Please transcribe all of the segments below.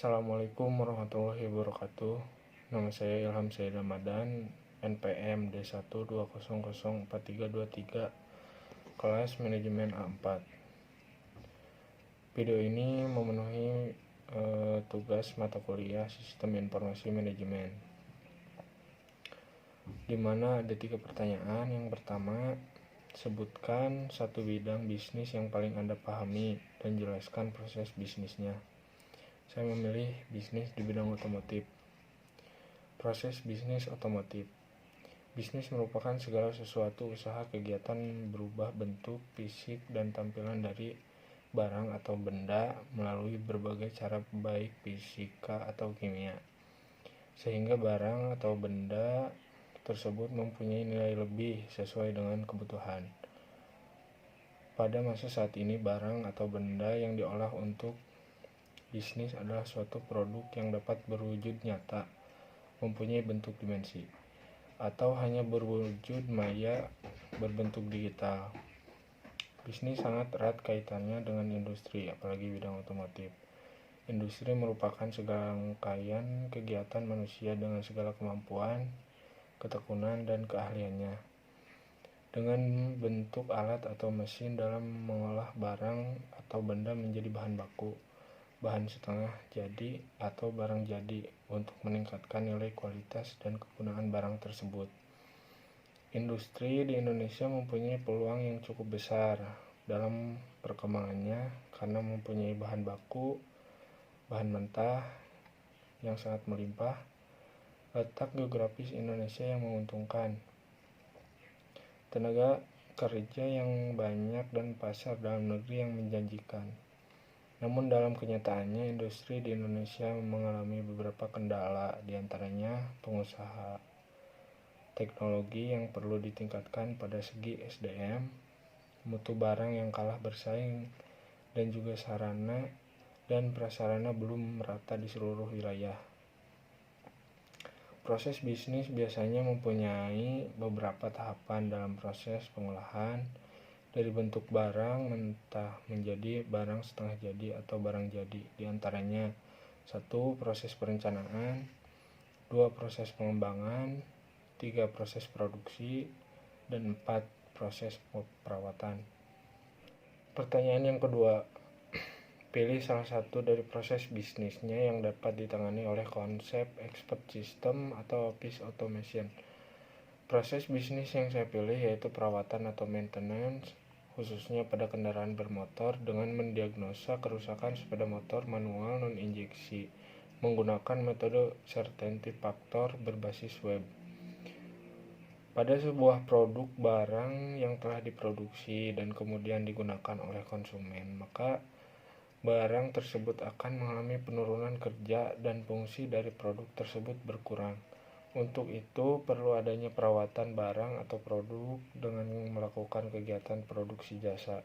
Assalamualaikum warahmatullahi wabarakatuh. Nama saya Ilham Said Ramadan, NPM D120043323, kelas manajemen A4. Video ini memenuhi tugas mata kuliah Sistem Informasi Manajemen, di mana ada 3 pertanyaan. Yang pertama, sebutkan satu bidang bisnis yang paling Anda pahami dan jelaskan proses bisnisnya. Saya memilih bisnis di bidang otomotif. Proses bisnis otomotif. Bisnis merupakan segala sesuatu usaha kegiatan berubah bentuk, fisik, dan tampilan dari barang atau benda melalui berbagai cara baik fisika atau kimia, sehingga barang atau benda tersebut mempunyai nilai lebih sesuai dengan kebutuhan. Pada masa saat ini, barang atau benda yang diolah untuk bisnis adalah suatu produk yang dapat berwujud nyata, mempunyai bentuk dimensi, atau hanya berwujud maya berbentuk digital. Bisnis sangat erat kaitannya dengan industri, apalagi bidang otomotif. Industri merupakan segala rangkaian kegiatan manusia dengan segala kemampuan, ketekunan, dan keahliannya, dengan bentuk alat atau mesin dalam mengolah barang atau benda menjadi bahan baku, bahan setengah jadi, atau barang jadi, untuk meningkatkan nilai kualitas dan kegunaan barang tersebut. Industri di Indonesia mempunyai peluang yang cukup besar dalam perkembangannya karena mempunyai bahan baku, bahan mentah yang sangat melimpah, letak geografis Indonesia yang menguntungkan, tenaga kerja yang banyak, dan pasar dalam negeri yang menjanjikan. Namun dalam kenyataannya, industri di Indonesia mengalami beberapa kendala, diantaranya pengusaha teknologi yang perlu ditingkatkan pada segi SDM, mutu barang yang kalah bersaing, dan juga sarana dan prasarana belum merata di seluruh wilayah. Proses bisnis biasanya mempunyai beberapa tahapan dalam proses pengolahan, dari bentuk barang mentah menjadi barang setengah jadi atau barang jadi, diantaranya 1. Proses perencanaan, 2. Proses pengembangan, 3. Proses produksi, dan 4. Proses perawatan. Pertanyaan yang kedua, pilih salah satu dari proses bisnisnya yang dapat ditangani oleh konsep expert system atau office automation. Proses bisnis yang saya pilih yaitu perawatan atau maintenance, khususnya pada kendaraan bermotor, dengan mendiagnosa kerusakan sepeda motor manual non-injeksi menggunakan metode certainty factor berbasis web. Pada sebuah produk barang yang telah diproduksi dan kemudian digunakan oleh konsumen, maka barang tersebut akan mengalami penurunan kerja dan fungsi dari produk tersebut berkurang. Untuk itu perlu adanya perawatan barang atau produk dengan melakukan kegiatan produksi jasa.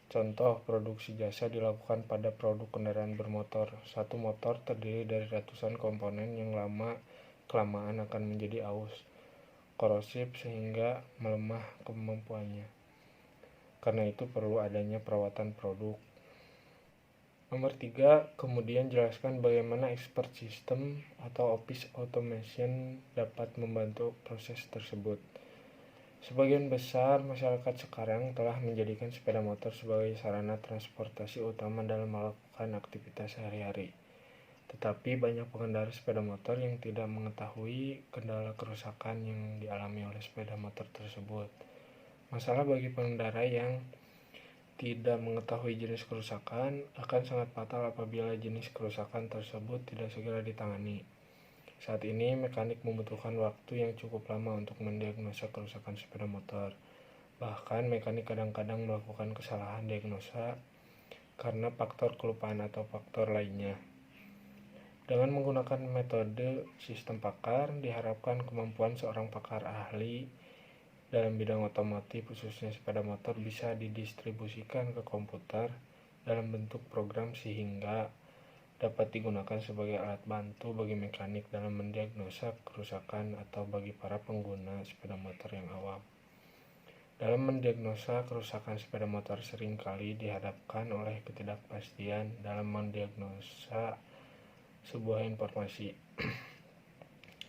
Contoh produksi jasa dilakukan pada produk kendaraan bermotor. Satu motor terdiri dari ratusan komponen yang lama-kelamaan akan menjadi aus, korosif, sehingga melemah kemampuannya. Karena itu perlu adanya perawatan produk. Nomor 3, kemudian jelaskan bagaimana expert system atau office automation dapat membantu proses tersebut. Sebagian besar masyarakat sekarang telah menjadikan sepeda motor sebagai sarana transportasi utama dalam melakukan aktivitas sehari-hari. Tetapi banyak pengendara sepeda motor yang tidak mengetahui kendala kerusakan yang dialami oleh sepeda motor tersebut. Masalah bagi pengendara yang tidak mengetahui jenis kerusakan akan sangat fatal apabila jenis kerusakan tersebut tidak segera ditangani. Saat ini mekanik membutuhkan waktu yang cukup lama untuk mendiagnosa kerusakan sepeda motor. Bahkan mekanik kadang-kadang melakukan kesalahan diagnosa karena faktor kelupaan atau faktor lainnya. Dengan menggunakan metode sistem pakar, diharapkan kemampuan seorang pakar ahli dalam bidang otomotif, khususnya sepeda motor, bisa didistribusikan ke komputer dalam bentuk program sehingga dapat digunakan sebagai alat bantu bagi mekanik dalam mendiagnosa kerusakan atau bagi para pengguna sepeda motor yang awam. Dalam mendiagnosa kerusakan sepeda motor seringkali dihadapkan oleh ketidakpastian dalam mendiagnosa sebuah informasi.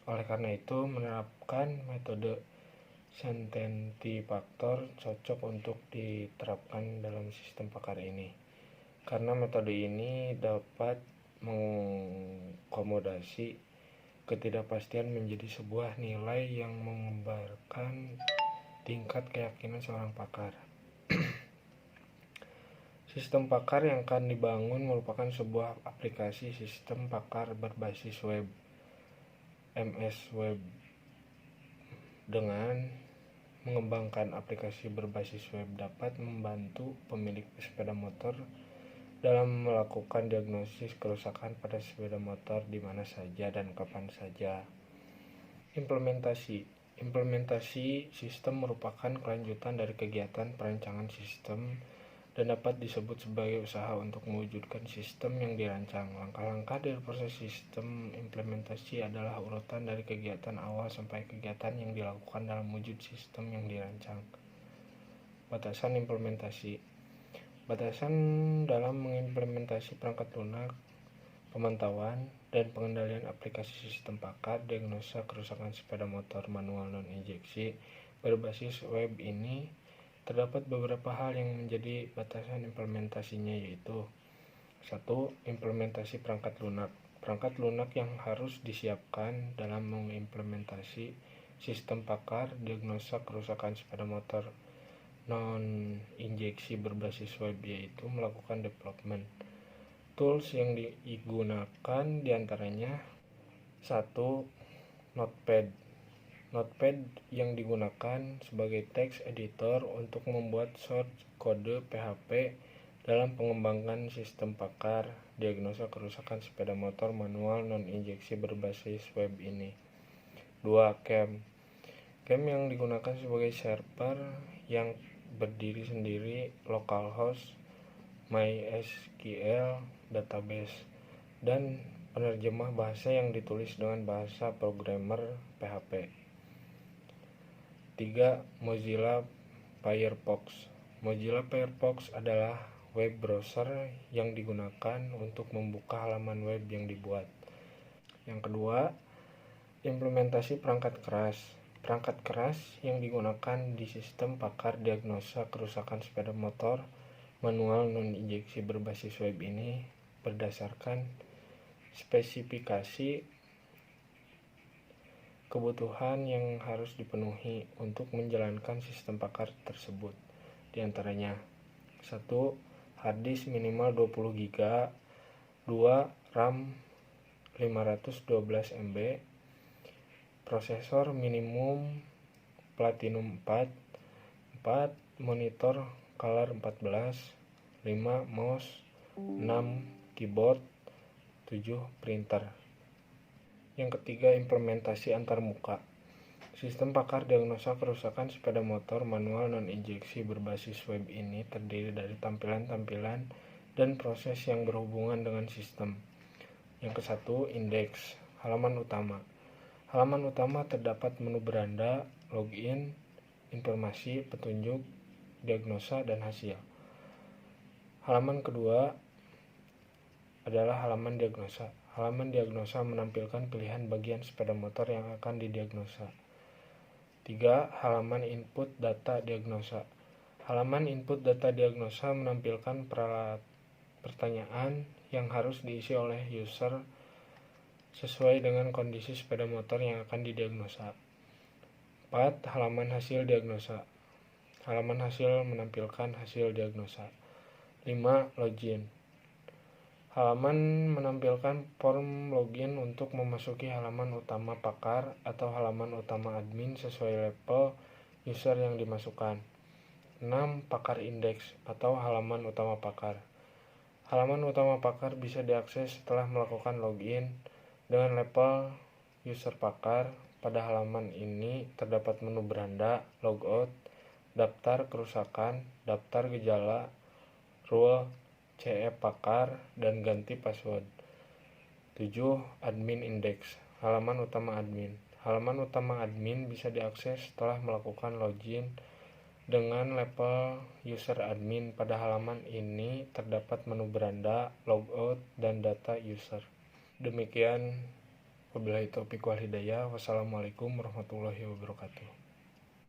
Oleh karena itu, menerapkan metode sententifaktor cocok untuk diterapkan dalam sistem pakar ini, karena metode ini dapat mengakomodasi ketidakpastian menjadi sebuah nilai yang menggambarkan tingkat keyakinan seorang pakar. Sistem pakar yang akan dibangun merupakan sebuah aplikasi sistem pakar berbasis web, MS Web. Dengan mengembangkan aplikasi berbasis web dapat membantu pemilik sepeda motor dalam melakukan diagnosis kerusakan pada sepeda motor di mana saja dan kapan saja. Implementasi sistem merupakan kelanjutan dari kegiatan perancangan sistem dan dapat disebut sebagai usaha untuk mewujudkan sistem yang dirancang. Langkah-langkah dari proses sistem implementasi adalah urutan dari kegiatan awal sampai kegiatan yang dilakukan dalam wujud sistem yang dirancang. Batasan implementasi. Batasan dalam mengimplementasi perangkat lunak, pemantauan, dan pengendalian aplikasi sistem pakar diagnosa kerusakan sepeda motor manual non-injeksi berbasis web ini terdapat beberapa hal yang menjadi batasan implementasinya, yaitu 1. Implementasi perangkat lunak. Perangkat lunak yang harus disiapkan dalam mengimplementasi sistem pakar diagnosa kerusakan sepeda motor non-injeksi berbasis web, yaitu melakukan development. Tools yang digunakan diantaranya 1. Notepad. Notepad yang digunakan sebagai text editor untuk membuat source kode PHP dalam pengembangan sistem pakar diagnosa kerusakan sepeda motor manual non-injeksi berbasis web ini. 2. CAM. CAM yang digunakan sebagai server yang berdiri sendiri, localhost, MySQL database, dan penerjemah bahasa yang ditulis dengan bahasa programmer PHP. 3. Mozilla Firefox. Mozilla Firefox adalah web browser yang digunakan untuk membuka halaman web yang dibuat. Yang kedua, implementasi perangkat keras. Perangkat keras yang digunakan di sistem pakar diagnosa kerusakan sepeda motor manual non-injeksi berbasis web ini berdasarkan spesifikasi kebutuhan yang harus dipenuhi untuk menjalankan sistem pakar tersebut. Di antaranya 1. Harddisk minimal 20 GB, 2. RAM 512 MB, prosesor minimum Platinum 4, 4. Monitor color 14, 5. Mouse, 6. Keyboard, 7. Printer. Yang ketiga, implementasi antarmuka. Sistem pakar diagnosa kerusakan sepeda motor manual non-injeksi berbasis web ini terdiri dari tampilan-tampilan dan proses yang berhubungan dengan sistem. Yang ke-1, indeks. Halaman utama. Halaman utama terdapat menu beranda, login, informasi, petunjuk, diagnosa, dan hasil. Halaman kedua adalah halaman diagnosa. Halaman diagnosa menampilkan pilihan bagian sepeda motor yang akan didiagnosa. 3. Halaman input data diagnosa. Halaman input data diagnosa menampilkan pertanyaan yang harus diisi oleh user sesuai dengan kondisi sepeda motor yang akan didiagnosa. 4. Halaman hasil diagnosa. Halaman hasil menampilkan hasil diagnosa. 5. Login. Halaman menampilkan form login untuk memasuki halaman utama pakar atau halaman utama admin sesuai level user yang dimasukkan. 6. Pakar indeks atau halaman utama pakar. Halaman utama pakar bisa diakses setelah melakukan login dengan level user pakar. Pada halaman ini terdapat menu beranda, logout, daftar kerusakan, daftar gejala, rule, CE pakar, dan ganti password. 7. Admin index. Halaman utama admin. Halaman utama admin bisa diakses setelah melakukan login dengan level user admin. Pada halaman ini terdapat menu beranda, logout, dan data user. Demikian, wabillahi taufiq wal hidayah. Wassalamualaikum warahmatullahi wabarakatuh.